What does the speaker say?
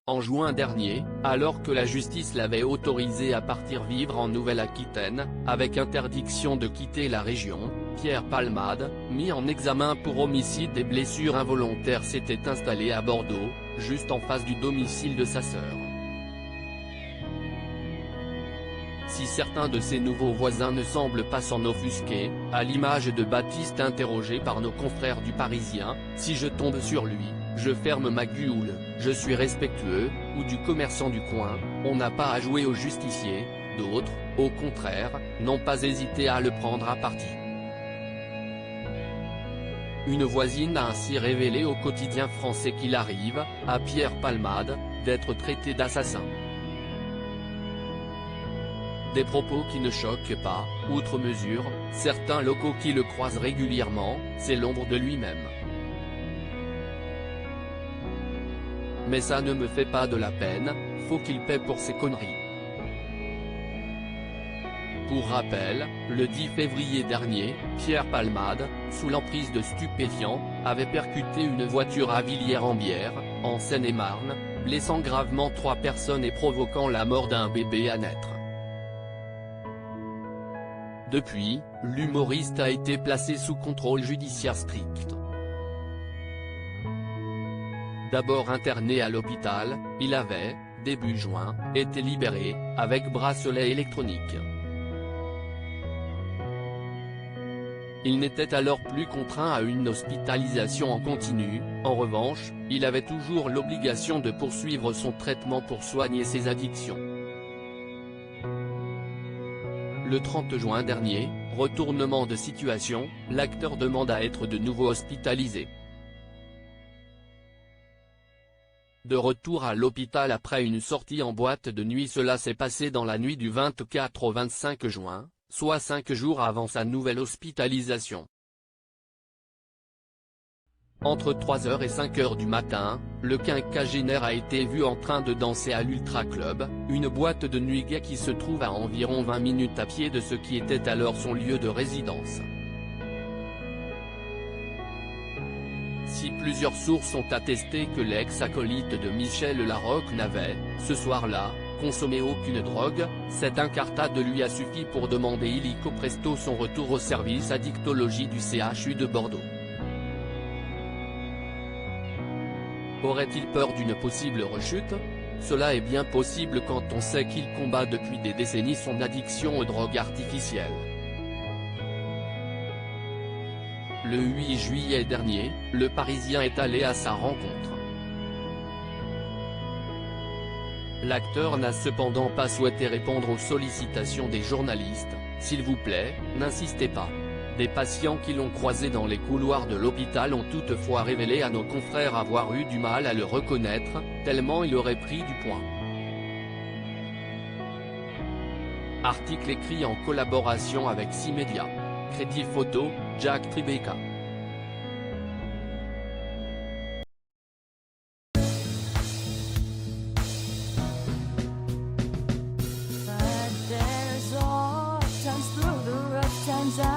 En juin dernier, alors que la justice l'avait autorisé à partir vivre en Nouvelle-Aquitaine, avec interdiction de quitter la région, Pierre Palmade, mis en examen pour homicide et blessures involontaires, s'était installé à Bordeaux, juste en face du domicile de sa sœur. Si certains de ses nouveaux voisins ne semblent pas s'en offusquer, à l'image de Baptiste interrogé par nos confrères du Parisien, « Si je tombe sur lui, je ferme ma gueule, je suis respectueux », ou du commerçant du coin, « On n'a pas à jouer au justicier », d'autres, au contraire, n'ont pas hésité à le prendre à partie. Une voisine a ainsi révélé au quotidien français qu'il arrive, à Pierre Palmade, d'être traité d'assassin. Des propos qui ne choquent pas, outre mesure, certains locaux qui le croisent régulièrement, c'est l'ombre de lui-même. Mais ça ne me fait pas de la peine, faut qu'il paie pour ses conneries. Pour rappel, le 10 février dernier, Pierre Palmade, sous l'emprise de stupéfiants, avait percuté une voiture à Villiers-en-Bière, en Seine-et-Marne, blessant gravement 3 personnes et provoquant la mort d'un bébé à naître. Depuis, l'humoriste a été placé sous contrôle judiciaire strict. D'abord interné à l'hôpital, il avait, début juin, été libéré, avec bracelet électronique. Il n'était alors plus contraint à une hospitalisation en continu, en revanche, il avait toujours l'obligation de poursuivre son traitement pour soigner ses addictions. Le 30 juin dernier, retournement de situation, l'acteur demande à être de nouveau hospitalisé. De retour à l'hôpital après une sortie en boîte de nuit, cela s'est passé dans la nuit du 24 au 25 juin, soit 5 jours avant sa nouvelle hospitalisation. Entre 3h et 5h du matin, le quinquagénaire a été vu en train de danser à l'Ultra Club, une boîte de nuit gay qui se trouve à environ 20 minutes à pied de ce qui était alors son lieu de résidence. Si plusieurs sources ont attesté que l'ex-acolyte de Michel Larocque n'avait, ce soir-là, consommé aucune drogue, cette incartade lui a suffi pour demander illico presto son retour au service addictologie du CHU de Bordeaux. Aurait-il peur d'une possible rechute? Cela est bien possible quand on sait qu'il combat depuis des décennies son addiction aux drogues artificielles. Le 8 juillet dernier, le Parisien est allé à sa rencontre. L'acteur n'a cependant pas souhaité répondre aux sollicitations des journalistes, « S'il vous plaît, n'insistez pas ». Des patients qui l'ont croisé dans les couloirs de l'hôpital ont toutefois révélé à nos confrères avoir eu du mal à le reconnaître, tellement il aurait pris du poids. Article écrit en collaboration avec 6 médias. Crédit photo, Jack Tribeca. Times